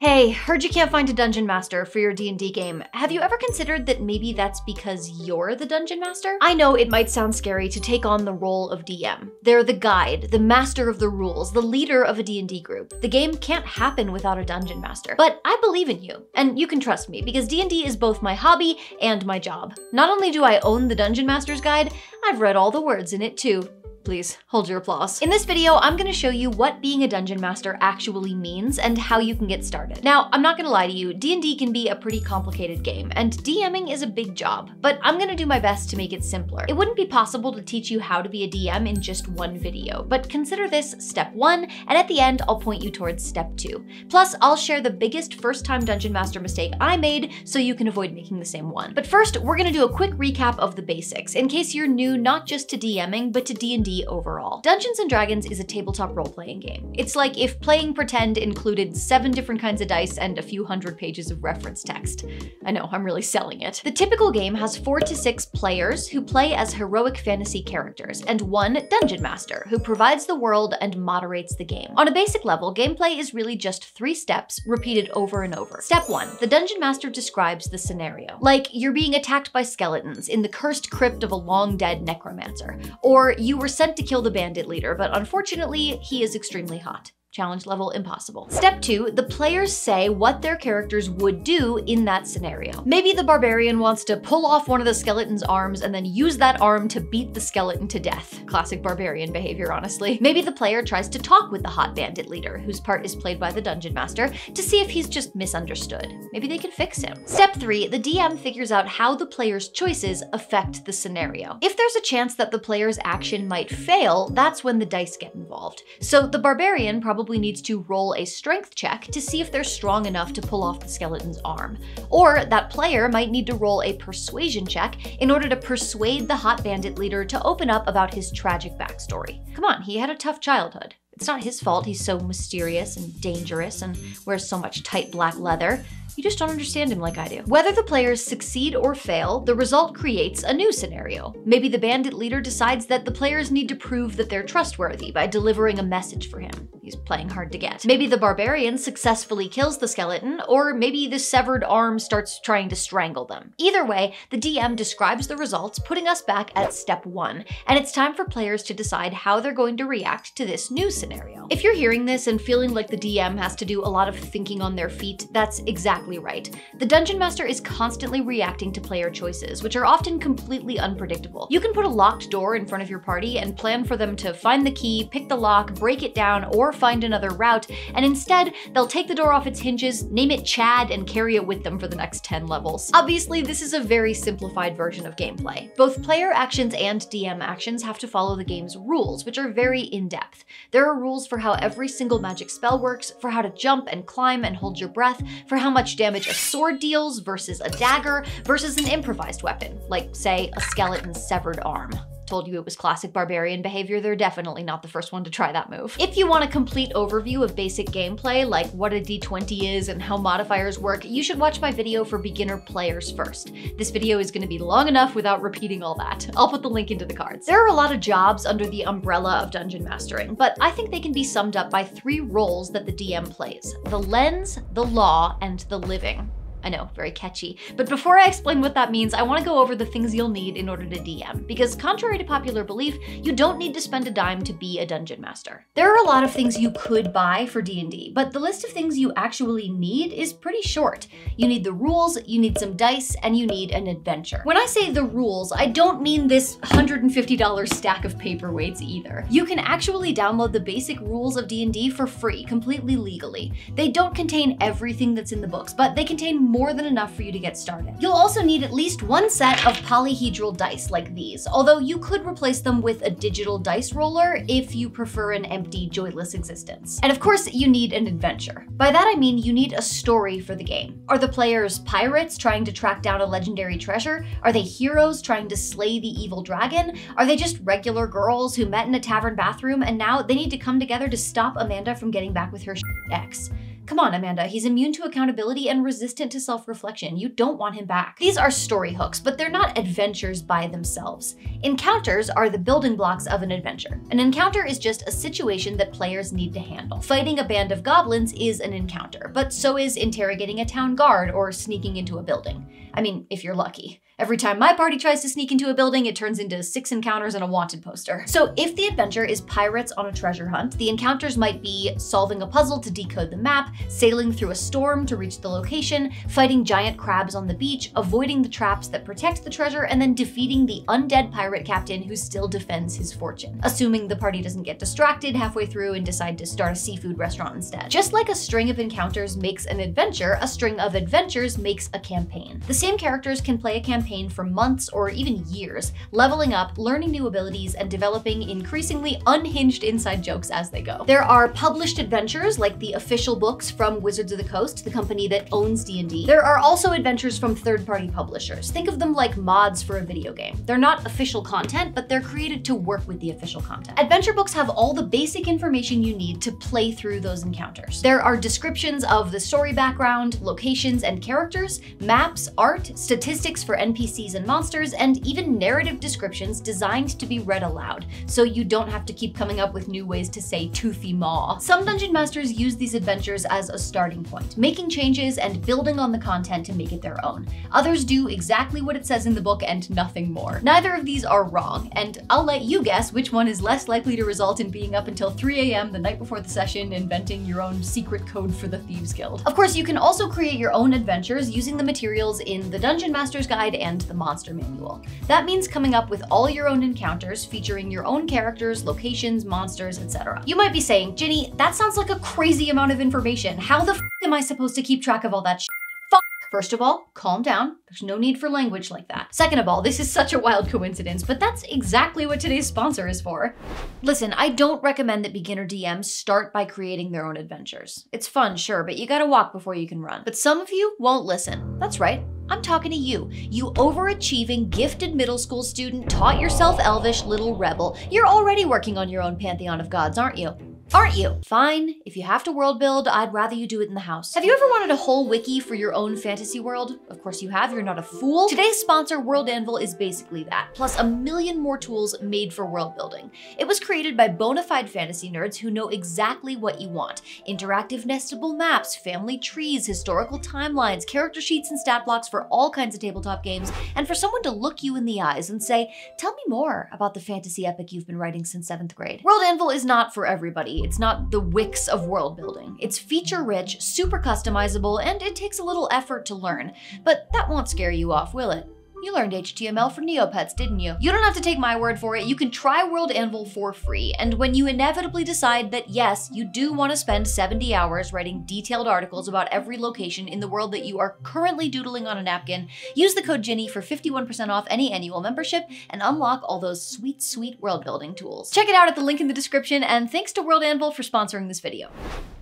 Hey, heard you can't find a dungeon master for your D&D game. Have you ever considered that maybe that's because you're the dungeon master? I know it might sound scary to take on the role of DM. They're the guide, the master of the rules, the leader of a D&D group. The game can't happen without a dungeon master. But I believe in you, and you can trust me because D&D is both my hobby and my job. Not only do I own the Dungeon Master's Guide, I've read all the words in it too. Please, hold your applause. In this video, I'm gonna show you what being a dungeon master actually means and how you can get started. Now, I'm not gonna lie to you, D&D can be a pretty complicated game, and DMing is a big job, but I'm gonna do my best to make it simpler. It wouldn't be possible to teach you how to be a DM in just one video, but consider this step 1, and at the end, I'll point you towards step 2. Plus, I'll share the biggest first-time dungeon master mistake I made so you can avoid making the same one. But first, we're gonna do a quick recap of the basics, in case you're new not just to DMing, but to D&D overall. Dungeons & Dragons is a tabletop role-playing game. It's like if playing pretend included 7 different kinds of dice and a few hundred pages of reference text. I know, I'm really selling it. The typical game has 4 to 6 players who play as heroic fantasy characters, and 1 dungeon master who provides the world and moderates the game. On a basic level, gameplay is really just 3 steps repeated over and over. Step 1, the dungeon master describes the scenario. Like you're being attacked by skeletons in the cursed crypt of a long-dead necromancer, or you were sent to kill the bandit leader, but unfortunately, he is extremely hot. Challenge level impossible. Step 2, the players say what their characters would do in that scenario. Maybe the barbarian wants to pull off one of the skeleton's arms and then use that arm to beat the skeleton to death. Classic barbarian behavior, honestly. Maybe the player tries to talk with the hot bandit leader, whose part is played by the dungeon master, to see if he's just misunderstood. Maybe they can fix him. Step 3, the DM figures out how the player's choices affect the scenario. If there's a chance that the player's action might fail, that's when the dice get involved. So the barbarian probably needs to roll a strength check to see if they're strong enough to pull off the skeleton's arm. Or that player might need to roll a persuasion check in order to persuade the hot bandit leader to open up about his tragic backstory. Come on, he had a tough childhood. It's not his fault he's so mysterious and dangerous and wears so much tight black leather. You just don't understand him like I do. Whether the players succeed or fail, the result creates a new scenario. Maybe the bandit leader decides that the players need to prove that they're trustworthy by delivering a message for him. He's playing hard to get. Maybe the barbarian successfully kills the skeleton, or maybe the severed arm starts trying to strangle them. Either way, the DM describes the results, putting us back at step 1, and it's time for players to decide how they're going to react to this new scenario. If you're hearing this and feeling like the DM has to do a lot of thinking on their feet, that's exactly right. The Dungeon Master is constantly reacting to player choices, which are often completely unpredictable. You can put a locked door in front of your party and plan for them to find the key, pick the lock, break it down, or find another route, and instead, they'll take the door off its hinges, name it Chad, and carry it with them for the next 10 levels. Obviously, this is a very simplified version of gameplay. Both player actions and DM actions have to follow the game's rules, which are very in-depth. There are rules for how every single magic spell works, for how to jump and climb and hold your breath, for how much damage a sword deals versus a dagger versus an improvised weapon, like, say, a skeleton's severed arm. Told you it was classic barbarian behavior, they're definitely not the first one to try that move. If you want a complete overview of basic gameplay, like what a d20 is and how modifiers work, you should watch my video for beginner players first. This video is gonna be long enough without repeating all that. I'll put the link into the cards. There are a lot of jobs under the umbrella of dungeon mastering, but I think they can be summed up by 3 roles that the DM plays: the lens, the law, and the living. I know, very catchy. But before I explain what that means, I want to go over the things you'll need in order to DM, because contrary to popular belief, you don't need to spend a dime to be a dungeon master. There are a lot of things you could buy for D&D, but the list of things you actually need is pretty short. You need the rules, you need some dice, and you need an adventure. When I say the rules, I don't mean this $150 stack of paperweights either. You can actually download the basic rules of D&D for free, completely legally. They don't contain everything that's in the books, but they contain more than enough for you to get started. You'll also need at least 1 set of polyhedral dice like these, although you could replace them with a digital dice roller if you prefer an empty, joyless existence. And of course, you need an adventure. By that I mean you need a story for the game. Are the players pirates trying to track down a legendary treasure? Are they heroes trying to slay the evil dragon? Are they just regular girls who met in a tavern bathroom and now they need to come together to stop Amanda from getting back with her ex? Come on, Amanda, he's immune to accountability and resistant to self-reflection. You don't want him back. These are story hooks, but they're not adventures by themselves. Encounters are the building blocks of an adventure. An encounter is just a situation that players need to handle. Fighting a band of goblins is an encounter, but so is interrogating a town guard or sneaking into a building. I mean, if you're lucky. Every time my party tries to sneak into a building, it turns into 6 encounters and a wanted poster. So if the adventure is pirates on a treasure hunt, the encounters might be solving a puzzle to decode the map, sailing through a storm to reach the location, fighting giant crabs on the beach, avoiding the traps that protect the treasure, and then defeating the undead pirate captain who still defends his fortune, assuming the party doesn't get distracted halfway through and decide to start a seafood restaurant instead. Just like a string of encounters makes an adventure, a string of adventures makes a campaign. The same characters can play a campaign for months or even years, leveling up, learning new abilities, and developing increasingly unhinged inside jokes as they go. There are published adventures like the official books from Wizards of the Coast, the company that owns D&D. There are also adventures from third-party publishers. Think of them like mods for a video game. They're not official content, but they're created to work with the official content. Adventure books have all the basic information you need to play through those encounters. There are descriptions of the story background, locations and characters, maps, art, statistics for NPCs and monsters, and even narrative descriptions designed to be read aloud, so you don't have to keep coming up with new ways to say toothy maw. Some dungeon masters use these adventures as a starting point, making changes and building on the content to make it their own. Others do exactly what it says in the book and nothing more. Neither of these are wrong, and I'll let you guess which one is less likely to result in being up until 3 a.m. the night before the session inventing your own secret code for the Thieves Guild. Of course, you can also create your own adventures using the materials in the Dungeon Master's Guide and the Monster Manual. That means coming up with all your own encounters featuring your own characters, locations, monsters, etc. You might be saying, Ginny, that sounds like a crazy amount of information. How the f am I supposed to keep track of all that shit? First of all, calm down. There's no need for language like that. Second of all, this is such a wild coincidence, but that's exactly what today's sponsor is for. Listen, I don't recommend that beginner DMs start by creating their own adventures. It's fun, sure, but you gotta walk before you can run. But some of you won't listen. That's right. I'm talking to you. You overachieving, gifted middle school student, taught yourself Elvish little rebel. You're already working on your own pantheon of gods, aren't you? Aren't you? Fine, if you have to world build, I'd rather you do it in the house. Have you ever wanted a whole wiki for your own fantasy world? Of course you have, you're not a fool. Today's sponsor, World Anvil, is basically that, plus a million more tools made for world building. It was created by bona fide fantasy nerds who know exactly what you want. Interactive nestable maps, family trees, historical timelines, character sheets and stat blocks for all kinds of tabletop games, and for someone to look you in the eyes and say, tell me more about the fantasy epic you've been writing since 7th grade. World Anvil is not for everybody. It's not the Wix of world building. It's feature-rich, super customizable, and it takes a little effort to learn. But that won't scare you off, will it? You learned HTML for Neopets, didn't you? You don't have to take my word for it. You can try World Anvil for free. And when you inevitably decide that yes, you do want to spend 70 hours writing detailed articles about every location in the world that you are currently doodling on a napkin, use the code Ginny for 51% off any annual membership and unlock all those sweet, sweet world building tools. Check it out at the link in the description, and thanks to World Anvil for sponsoring this video.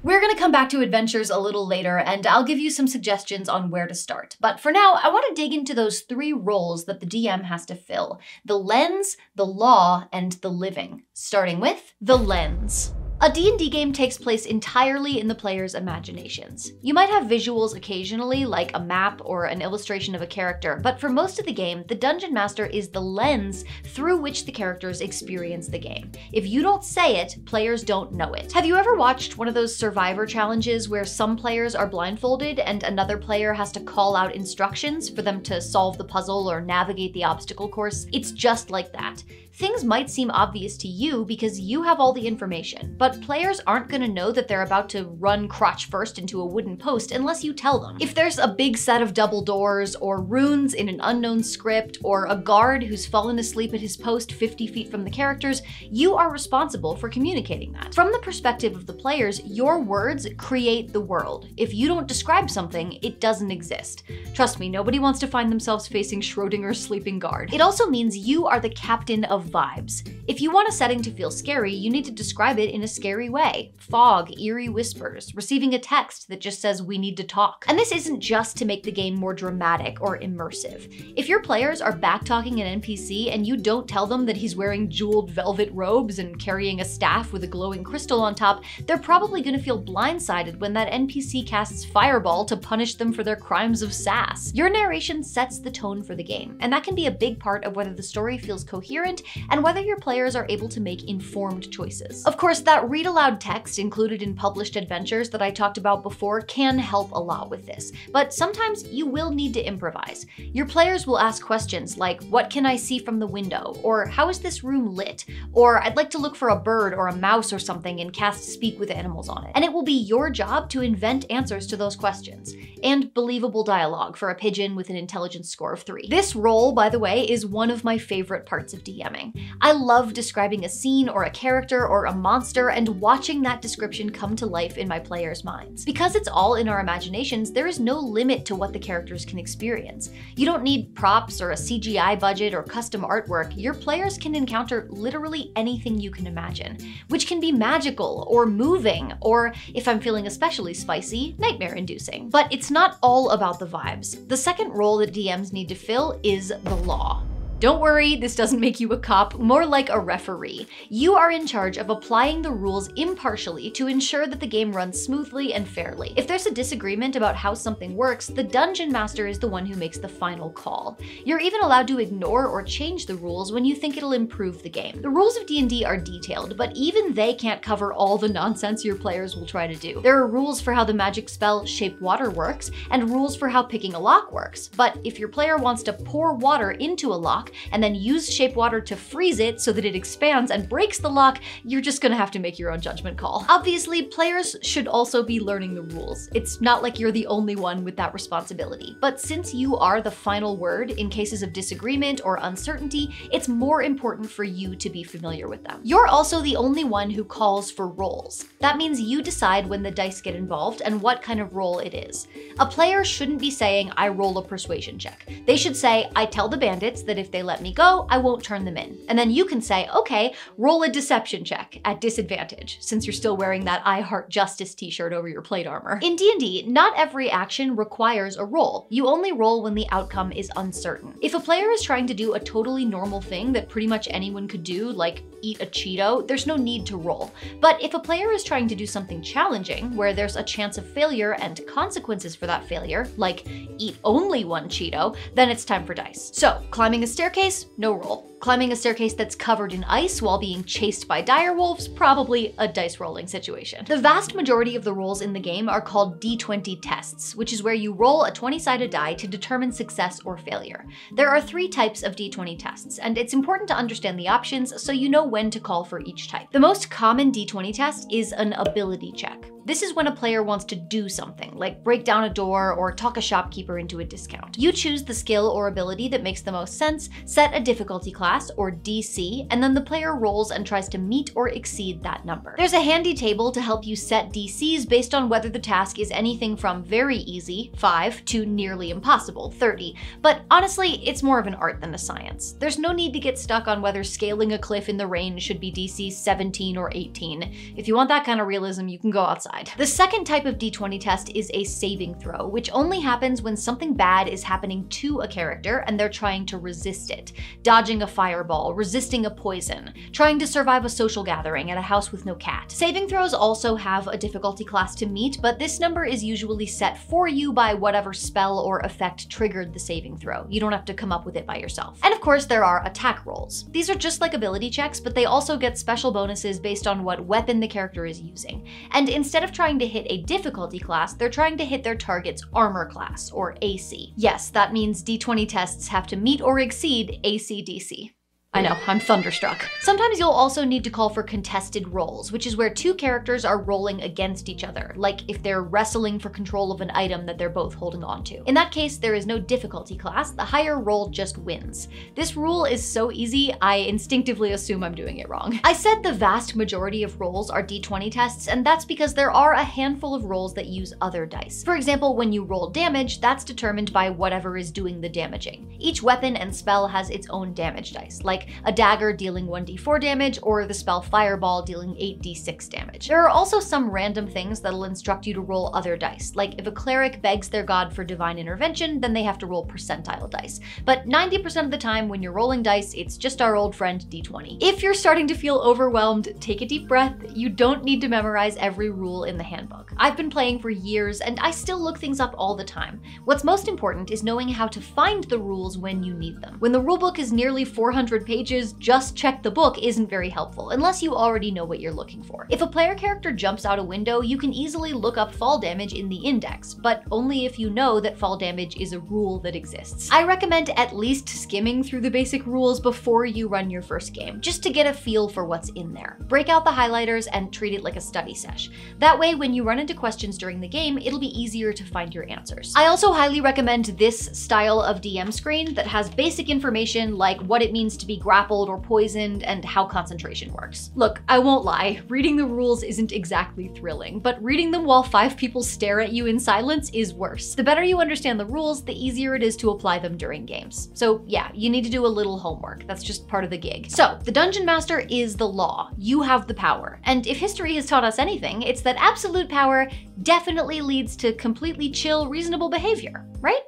We're gonna come back to adventures a little later, and I'll give you some suggestions on where to start. But for now, I want to dig into those 3 roles that the DM has to fill: the lens, the law, and the living. Starting with the lens. A D&D game takes place entirely in the player's imaginations. You might have visuals occasionally, like a map or an illustration of a character, but for most of the game, the Dungeon Master is the lens through which the characters experience the game. If you don't say it, players don't know it. Have you ever watched one of those Survivor challenges where some players are blindfolded and another player has to call out instructions for them to solve the puzzle or navigate the obstacle course? It's just like that. Things might seem obvious to you because you have all the information, but players aren't gonna know that they're about to run crotch first into a wooden post unless you tell them. If there's a big set of double doors, or runes in an unknown script, or a guard who's fallen asleep at his post 50 feet from the characters, you are responsible for communicating that. From the perspective of the players, your words create the world. If you don't describe something, it doesn't exist. Trust me, nobody wants to find themselves facing Schrodinger's sleeping guard. It also means you are the captain of vibes. If you want a setting to feel scary, you need to describe it in a scary scary way. Fog, eerie whispers, receiving a text that just says we need to talk. And this isn't just to make the game more dramatic or immersive. If your players are backtalking an NPC and you don't tell them that he's wearing jeweled velvet robes and carrying a staff with a glowing crystal on top, they're probably gonna feel blindsided when that NPC casts Fireball to punish them for their crimes of sass. Your narration sets the tone for the game, and that can be a big part of whether the story feels coherent and whether your players are able to make informed choices. Of course, that read-aloud text included in published adventures that I talked about before can help a lot with this, but sometimes you will need to improvise. Your players will ask questions like, what can I see from the window? Or how is this room lit? Or I'd like to look for a bird or a mouse or something and cast Speak with Animals on it. And it will be your job to invent answers to those questions, and believable dialogue for a pigeon with an intelligence score of 3. This role, by the way, is one of my favorite parts of DMing. I love describing a scene or a character or a monster and watching that description come to life in my players' minds. Because it's all in our imaginations, there is no limit to what the characters can experience. You don't need props or a CGI budget or custom artwork. Your players can encounter literally anything you can imagine, which can be magical or moving, or if I'm feeling especially spicy, nightmare-inducing. But it's not all about the vibes. The second role that DMs need to fill is the law. Don't worry, this doesn't make you a cop, more like a referee. You are in charge of applying the rules impartially to ensure that the game runs smoothly and fairly. If there's a disagreement about how something works, the Dungeon Master is the one who makes the final call. You're even allowed to ignore or change the rules when you think it'll improve the game. The rules of D&D are detailed, but even they can't cover all the nonsense your players will try to do. There are rules for how the magic spell Shape Water works, and rules for how picking a lock works. But if your player wants to pour water into a lock, and then use Shape Water to freeze it so that it expands and breaks the lock, you're just gonna have to make your own judgment call. Obviously, players should also be learning the rules. It's not like you're the only one with that responsibility. But since you are the final word in cases of disagreement or uncertainty, it's more important for you to be familiar with them. You're also the only one who calls for rolls. That means you decide when the dice get involved and what kind of roll it is. A player shouldn't be saying, I roll a persuasion check. They should say, I tell the bandits that if they let me go, I won't turn them in. And then you can say, okay, roll a deception check at disadvantage, since you're still wearing that I Heart Justice t-shirt over your plate armor. In D&D, not every action requires a roll. You only roll when the outcome is uncertain. If a player is trying to do a totally normal thing that pretty much anyone could do, like eat a Cheeto, there's no need to roll. But if a player is trying to do something challenging, where there's a chance of failure and consequences for that failure, like eat only one Cheeto, then it's time for dice. So, climbing a staircase, no roll. Climbing a staircase that's covered in ice while being chased by direwolves, probably a dice rolling situation. The vast majority of the rolls in the game are called D20 tests, which is where you roll a 20-sided die to determine success or failure. There are 3 types of D20 tests, and it's important to understand the options so you know when to call for each type. The most common D20 test is an ability check. This is when a player wants to do something, like break down a door or talk a shopkeeper into a discount. You choose the skill or ability that makes the most sense, set a difficulty class, or DC, and then the player rolls and tries to meet or exceed that number. There's a handy table to help you set DCs based on whether the task is anything from very easy, 5, to nearly impossible, 30. But honestly, it's more of an art than a science. There's no need to get stuck on whether scaling a cliff in the rain should be DC 17 or 18. If you want that kind of realism, you can go outside. The second type of D20 test is a saving throw, which only happens when something bad is happening to a character and they're trying to resist it. Dodging a fireball, resisting a poison, trying to survive a social gathering at a house with no cat. Saving throws also have a difficulty class to meet, but this number is usually set for you by whatever spell or effect triggered the saving throw. You don't have to come up with it by yourself. And of course, there are attack rolls. These are just like ability checks, but they also get special bonuses based on what weapon the character is using. And instead of trying to hit a difficulty class, they're trying to hit their target's armor class, or AC. Yes, that means D20 tests have to meet or exceed AC/DC. I know, I'm thunderstruck. Sometimes you'll also need to call for contested rolls, which is where 2 characters are rolling against each other, like if they're wrestling for control of an item that they're both holding on to. In that case, there is no difficulty class, the higher roll just wins. This rule is so easy, I instinctively assume I'm doing it wrong. I said the vast majority of rolls are D20 tests, and that's because there are a handful of rolls that use other dice. For example, when you roll damage, that's determined by whatever is doing the damaging. Each weapon and spell has its own damage dice, like like a dagger dealing 1d4 damage or the spell Fireball dealing 8d6 damage. There are also some random things that'll instruct you to roll other dice, like if a cleric begs their god for divine intervention, then they have to roll percentile dice. But 90% of the time when you're rolling dice, it's just our old friend d20. If you're starting to feel overwhelmed, take a deep breath. You don't need to memorize every rule in the handbook. I've been playing for years and I still look things up all the time. What's most important is knowing how to find the rules when you need them. When the rulebook is nearly 400 pages, just check the book isn't very helpful unless you already know what you're looking for. If a player character jumps out a window, you can easily look up fall damage in the index, but only if you know that fall damage is a rule that exists. I recommend at least skimming through the basic rules before you run your first game, just to get a feel for what's in there. Break out the highlighters and treat it like a study sesh. That way, when you run into questions during the game, it'll be easier to find your answers. I also highly recommend this style of DM screen that has basic information like what it means to be grappled or poisoned and how concentration works. Look, I won't lie, reading the rules isn't exactly thrilling, but reading them while 5 people stare at you in silence is worse. The better you understand the rules, the easier it is to apply them during games. So yeah, you need to do a little homework. That's just part of the gig. So the Dungeon Master is the law. You have the power. And if history has taught us anything, it's that absolute power definitely leads to completely chill, reasonable behavior, right?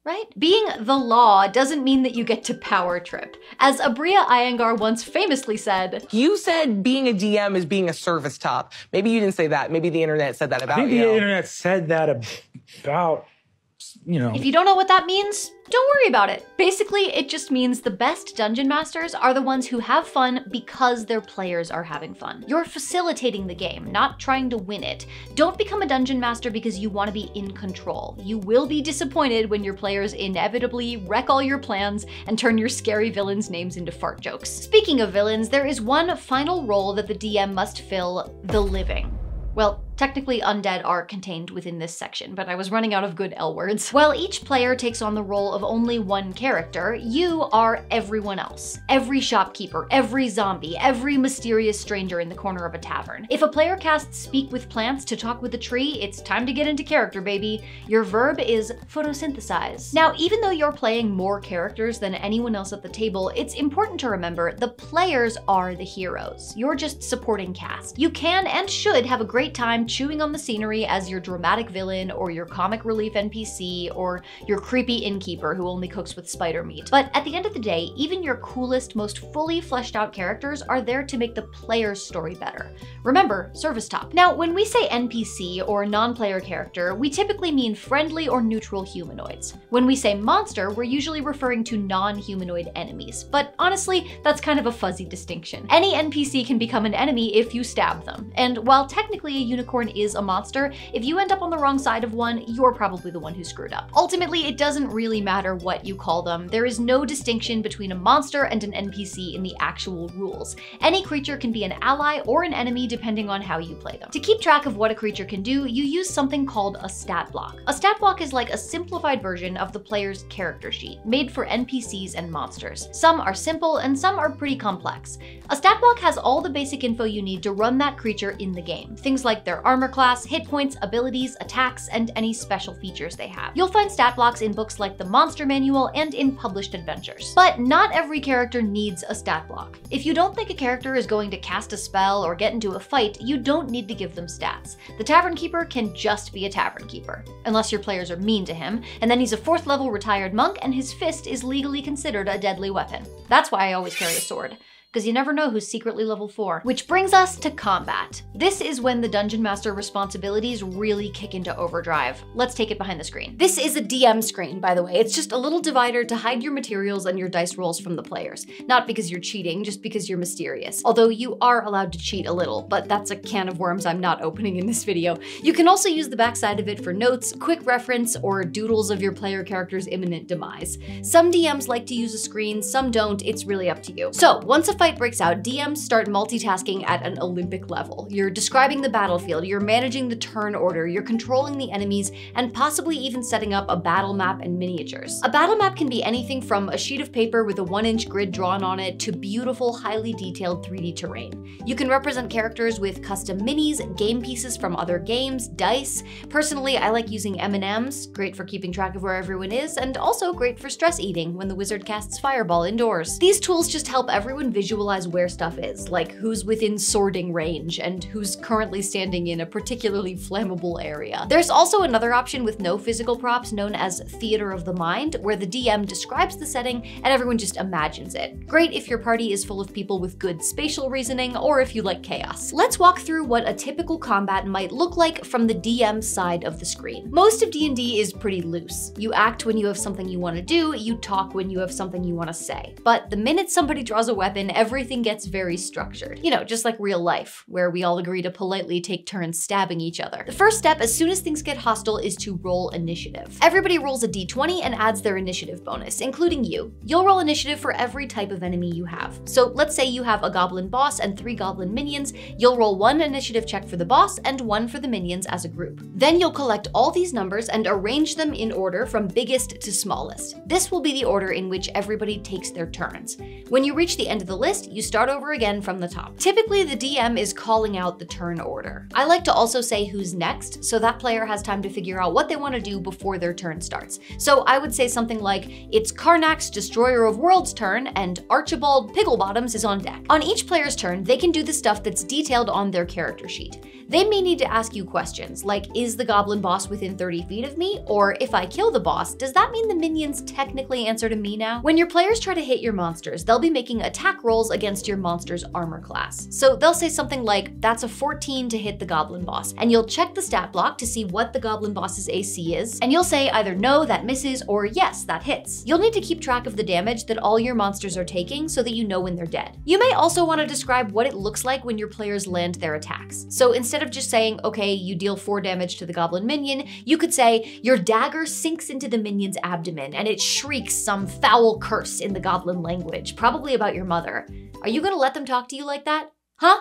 Right? Being the law doesn't mean that you get to power trip. As Abria Iyengar once famously said, "You said being a DM is being a service top." Maybe you didn't say that. Maybe the internet said that about you. I think the internet said that about, you know. If you don't know what that means, don't worry about it. Basically, it just means the best dungeon masters are the ones who have fun because their players are having fun. You're facilitating the game, not trying to win it. Don't become a dungeon master because you want to be in control. You will be disappointed when your players inevitably wreck all your plans and turn your scary villains' names into fart jokes. Speaking of villains, there is one final role that the DM must fill: the living. Well, technically undead are contained within this section, but I was running out of good L words. While each player takes on the role of only one character, you are everyone else. Every shopkeeper, every zombie, every mysterious stranger in the corner of a tavern. If a player casts Speak with Plants to talk with a tree, it's time to get into character, baby. Your verb is photosynthesize. Now, even though you're playing more characters than anyone else at the table, it's important to remember the players are the heroes. You're just supporting cast. You can and should have a great time chewing on the scenery as your dramatic villain or your comic relief NPC or your creepy innkeeper who only cooks with spider meat. But at the end of the day, even your coolest, most fully fleshed out characters are there to make the player's story better. Remember, service top. Now, when we say NPC or non-player character, we typically mean friendly or neutral humanoids. When we say monster, we're usually referring to non-humanoid enemies. But honestly, that's kind of a fuzzy distinction. Any NPC can become an enemy if you stab them. And while technically a unicorn is a monster, if you end up on the wrong side of one, you're probably the one who screwed up. Ultimately, it doesn't really matter what you call them. There is no distinction between a monster and an NPC in the actual rules. Any creature can be an ally or an enemy depending on how you play them. To keep track of what a creature can do, you use something called a stat block. A stat block is like a simplified version of the player's character sheet, made for NPCs and monsters. Some are simple and some are pretty complex. A stat block has all the basic info you need to run that creature in the game. Things like their armor class, hit points, abilities, attacks, and any special features they have. You'll find stat blocks in books like the Monster Manual and in published adventures. But not every character needs a stat block. If you don't think a character is going to cast a spell or get into a fight, you don't need to give them stats. The Tavern Keeper can just be a Tavern Keeper, unless your players are mean to him, and then he's a 4th level retired monk and his fist is legally considered a deadly weapon. That's why I always carry a sword, because you never know who's secretly level 4. Which brings us to combat. This is when the Dungeon Master responsibilities really kick into overdrive. Let's take it behind the screen. This is a DM screen, by the way. It's just a little divider to hide your materials and your dice rolls from the players. Not because you're cheating, just because you're mysterious. Although you are allowed to cheat a little, but that's a can of worms I'm not opening in this video. You can also use the backside of it for notes, quick reference, or doodles of your player character's imminent demise. Some DMs like to use a screen, some don't, it's really up to you. So once a fight breaks out, DMs start multitasking at an Olympic level. You're describing the battlefield, you're managing the turn order, you're controlling the enemies, and possibly even setting up a battle map and miniatures. A battle map can be anything from a sheet of paper with a 1-inch grid drawn on it to beautiful, highly detailed 3D terrain. You can represent characters with custom minis, game pieces from other games, dice. Personally, I like using M&Ms, great for keeping track of where everyone is, and also great for stress eating when the wizard casts Fireball indoors. These tools just help everyone visualize where stuff is, like who's within sorting range and who's currently standing in a particularly flammable area. There's also another option with no physical props known as Theater of the Mind, where the DM describes the setting and everyone just imagines it. Great if your party is full of people with good spatial reasoning or if you like chaos. Let's walk through what a typical combat might look like from the DM side of the screen. Most of D&D is pretty loose. You act when you have something you want to do, you talk when you have something you want to say. But the minute somebody draws a weapon, everything gets very structured. You know, just like real life, where we all agree to politely take turns stabbing each other. The first step, as soon as things get hostile, is to roll initiative. Everybody rolls a d20 and adds their initiative bonus, including you. You'll roll initiative for every type of enemy you have. So let's say you have a goblin boss and 3 goblin minions, you'll roll 1 initiative check for the boss and 1 for the minions as a group. Then you'll collect all these numbers and arrange them in order from biggest to smallest. This will be the order in which everybody takes their turns. When you reach the end of the list, you start over again from the top. Typically, the DM is calling out the turn order. I like to also say who's next, so that player has time to figure out what they want to do before their turn starts. So I would say something like, it's Karnak's Destroyer of Worlds turn, and Archibald Pigglebottoms is on deck. On each player's turn, they can do the stuff that's detailed on their character sheet. They may need to ask you questions, like, is the goblin boss within 30 feet of me? Or if I kill the boss, does that mean the minions technically answer to me now? When your players try to hit your monsters, they'll be making attack rolls against your monster's armor class. So they'll say something like, that's a 14 to hit the goblin boss, and you'll check the stat block to see what the goblin boss's AC is, and you'll say either no, that misses, or yes, that hits. You'll need to keep track of the damage that all your monsters are taking so that you know when they're dead. You may also want to describe what it looks like when your players land their attacks. So instead of just saying, okay, you deal 4 damage to the goblin minion, you could say, your dagger sinks into the minion's abdomen and it shrieks some foul curse in the goblin language, probably about your mother. Are you gonna let them talk to you like that? Huh?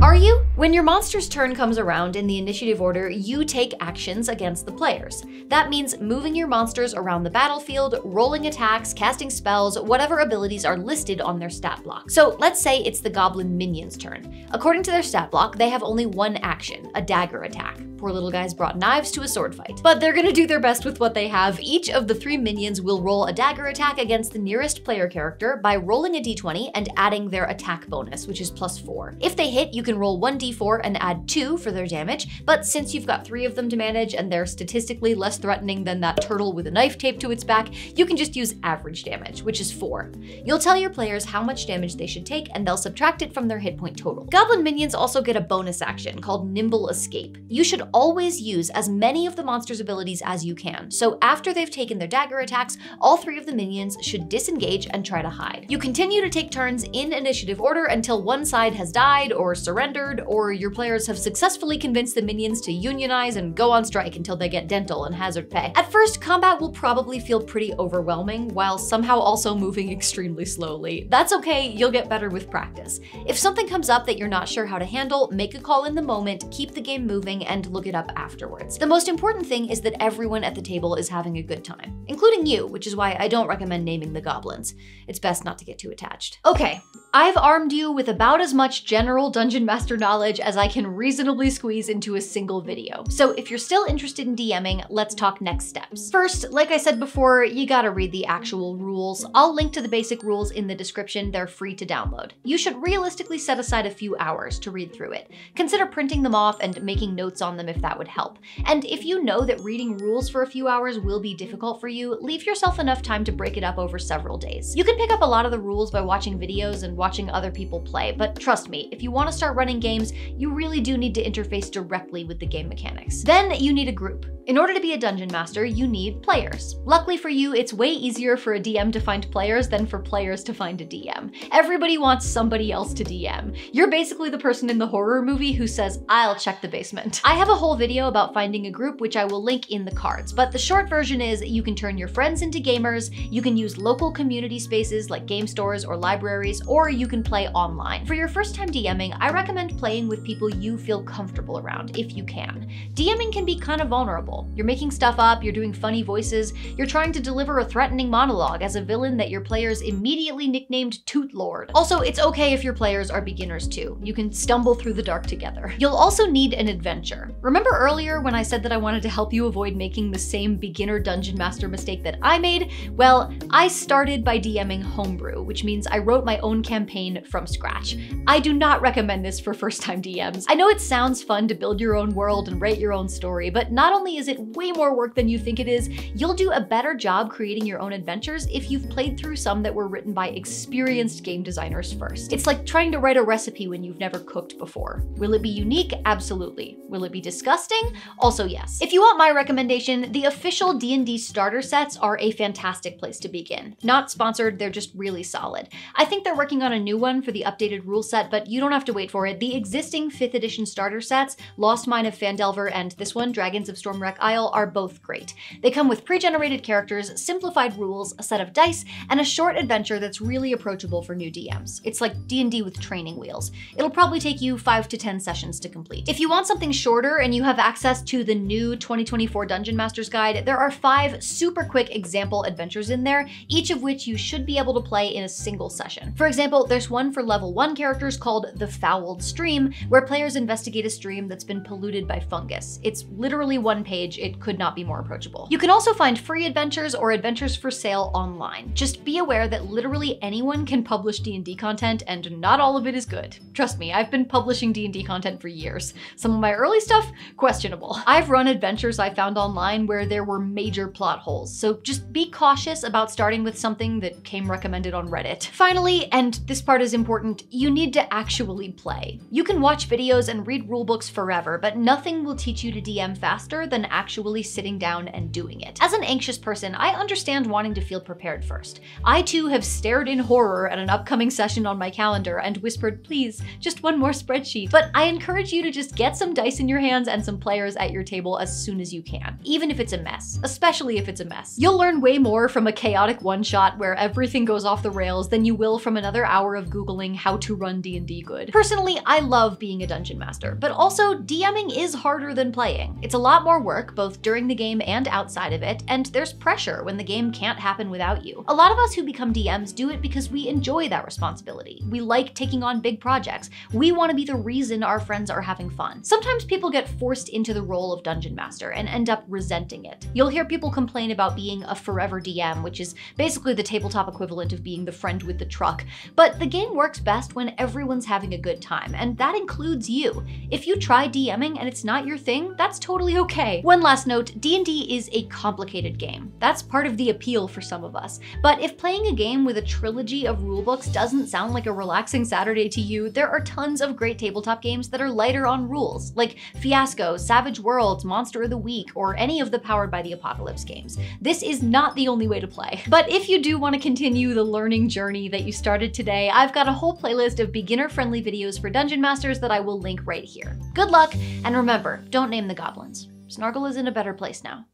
Are you? When your monster's turn comes around in the initiative order, you take actions against the players. That means moving your monsters around the battlefield, rolling attacks, casting spells, whatever abilities are listed on their stat block. So let's say it's the goblin minion's turn. According to their stat block, they have only 1 action, a dagger attack. Poor little guys brought knives to a sword fight. But they're gonna do their best with what they have. Each of the 3 minions will roll a dagger attack against the nearest player character by rolling a d20 and adding their attack bonus, which is +4. If they hit, you can roll 1d4 and add 2 for their damage, but since you've got 3 of them to manage and they're statistically less threatening than that turtle with a knife taped to its back, you can just use average damage, which is 4. You'll tell your players how much damage they should take and they'll subtract it from their hit point total. Goblin minions also get a bonus action called Nimble Escape. You should always use as many of the monster's abilities as you can, so after they've taken their dagger attacks, all 3 of the minions should disengage and try to hide. You continue to take turns in initiative order until one side has died or surrendered, or your players have successfully convinced the minions to unionize and go on strike until they get dental and hazard pay. At first, combat will probably feel pretty overwhelming, while somehow also moving extremely slowly. That's okay, you'll get better with practice. If something comes up that you're not sure how to handle, make a call in the moment, keep the game moving, and look it up afterwards. The most important thing is that everyone at the table is having a good time, including you, which is why I don't recommend naming the goblins. It's best not to get too attached. Okay, I've armed you with about as much general Dungeon Master knowledge as I can reasonably squeeze into a single video. So if you're still interested in DMing, let's talk next steps. First, like I said before, you gotta read the actual rules. I'll link to the basic rules in the description, they're free to download. You should realistically set aside a few hours to read through it. Consider printing them off and making notes on them if that would help. And if you know that reading rules for a few hours will be difficult for you, leave yourself enough time to break it up over several days. You can pick up a lot of the rules by watching videos and watching other people play, but trust me, if you want to start running games, you really do need to interface directly with the game mechanics. Then you need a group. In order to be a dungeon master, you need players. Luckily for you, it's way easier for a DM to find players than for players to find a DM. Everybody wants somebody else to DM. You're basically the person in the horror movie who says, I'll check the basement. I have a whole video about finding a group, which I will link in the cards, but the short version is you can turn your friends into gamers, you can use local community spaces like game stores or libraries, or or you can play online. For your first time DMing, I recommend playing with people you feel comfortable around, if you can. DMing can be kind of vulnerable. You're making stuff up, you're doing funny voices, you're trying to deliver a threatening monologue as a villain that your players immediately nicknamed Toot Lord. Also, it's okay if your players are beginners too. You can stumble through the dark together. You'll also need an adventure. Remember earlier when I said that I wanted to help you avoid making the same beginner dungeon master mistake that I made? Well, I started by DMing homebrew, which means I wrote my own campaign from scratch. I do not recommend this for first-time DMs. I know it sounds fun to build your own world and write your own story, but not only is it way more work than you think it is, you'll do a better job creating your own adventures if you've played through some that were written by experienced game designers first. It's like trying to write a recipe when you've never cooked before. Will it be unique? Absolutely. Will it be disgusting? Also yes. If you want my recommendation, the official D&D starter sets are a fantastic place to begin. Not sponsored, they're just really solid. I think they're working on a new one for the updated rule set, but you don't have to wait for it. The existing 5th edition starter sets, Lost Mine of Phandelver and this one, Dragons of Stormwreck Isle, are both great. They come with pre-generated characters, simplified rules, a set of dice, and a short adventure that's really approachable for new DMs. It's like D&D with training wheels. It'll probably take you 5 to 10 sessions to complete. If you want something shorter and you have access to the new 2024 Dungeon Master's Guide, there are 5 super quick example adventures in there, each of which you should be able to play in a single session. For example, there's one for level 1 characters called The Fouled Stream, where players investigate a stream that's been polluted by fungus. It's literally 1 page, it could not be more approachable. You can also find free adventures or adventures for sale online. Just be aware that literally anyone can publish D&D content and not all of it is good. Trust me, I've been publishing D&D content for years. Some of my early stuff, questionable. I've run adventures I found online where there were major plot holes, so just be cautious about starting with something that came recommended on Reddit. Finally, and this part is important, you need to actually play. You can watch videos and read rulebooks forever, but nothing will teach you to DM faster than actually sitting down and doing it. As an anxious person, I understand wanting to feel prepared first. I too have stared in horror at an upcoming session on my calendar and whispered, please, just one more spreadsheet. But I encourage you to just get some dice in your hands and some players at your table as soon as you can, even if it's a mess, especially if it's a mess. You'll learn way more from a chaotic one-shot where everything goes off the rails than you will from another hour of Googling how to run D&D good. Personally, I love being a dungeon master, but also DMing is harder than playing. It's a lot more work, both during the game and outside of it, and there's pressure when the game can't happen without you. A lot of us who become DMs do it because we enjoy that responsibility. We like taking on big projects. We want to be the reason our friends are having fun. Sometimes people get forced into the role of dungeon master and end up resenting it. You'll hear people complain about being a forever DM, which is basically the tabletop equivalent of being the friend with the truck. But the game works best when everyone's having a good time, and that includes you. If you try DMing and it's not your thing, that's totally okay. One last note, D&D is a complicated game. That's part of the appeal for some of us. But if playing a game with a trilogy of rulebooks doesn't sound like a relaxing Saturday to you, there are tons of great tabletop games that are lighter on rules, like Fiasco, Savage Worlds, Monster of the Week, or any of the Powered by the Apocalypse games. This is not the only way to play. But if you do want to continue the learning journey that you started today, I've got a whole playlist of beginner-friendly videos for Dungeon Masters that I will link right here. Good luck, and remember, don't name the goblins. Snargle is in a better place now.